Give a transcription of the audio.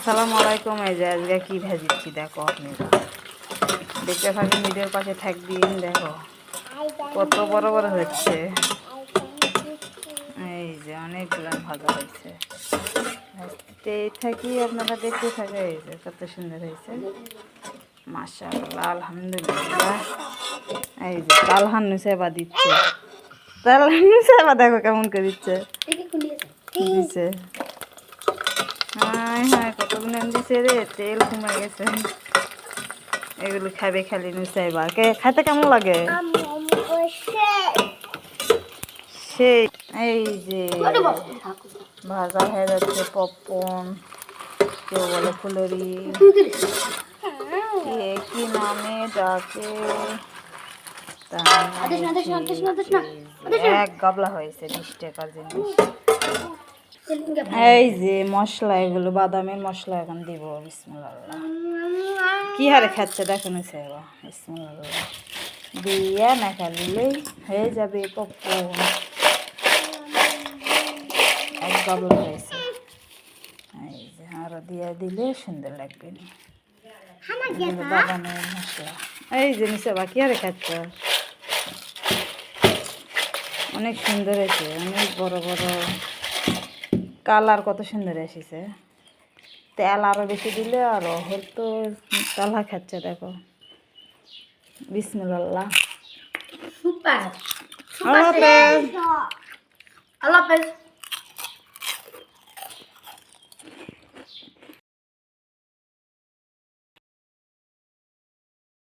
আসসালামু আলাইকুম। এই যে আজকে কি ভেজেছি দেখো, আপনারা দেখতে থাকেন, ভিডিওর পাশে থাকবেন। দেখো কত বড় বড় হচ্ছে, এই যে অনেকগুলো ভাজা হয়েছে। ভাজতেই থাকি, আপনারা দেখতে থাকে। এই যে কত সুন্দর হয়েছে, মাশাআল্লাহ, আলহামদুলিল্লাহ। এই যে তালহান নুসাইবা দিচ্ছে, তালহান নুসাইবা দেখো কেমন করে দিচ্ছে দিচ্ছে। হ্যাঁ হ্যাঁ, কতগুলো দিছে রে, তেল কমে গেছে। এগুলো খাবে খালি নুসাইবা। খাইতে কেমন লাগে সেই। এই যে ভাজা হয়ে যাচ্ছে পপকর্ন, কেউ বলে ফুলুরি, কি নামে ডাকে। এক গাবলা হয়েছে 20 টাকার জিনিস। এই যে মশলা, এগুলো বাদামের মশলা এখন দিব। বিসমিল্লাহ, কি হারে খাচ্ছে দেখুন। বিসমিল্লাহ দিয়ে মেখা দিলেই হয়ে যাবে পপকর্ন। এক গাবলা হয়েছে। এই যে আরো দিয়ে দিলে সুন্দর লাগবে। বাদামের মশলা এই যে নিচে বাকি আরে খাচ্ছে, অনেক সুন্দর হয়েছে, অনেক বড় বড় কালার, কত সুন্দর এসেছে। তেল আরো বেশি দিলে আরো হয়তো তালহা খাচ্ছে দেখো। বিসমিল্লাহ, সুপার। আল্লাহ হাফেজ।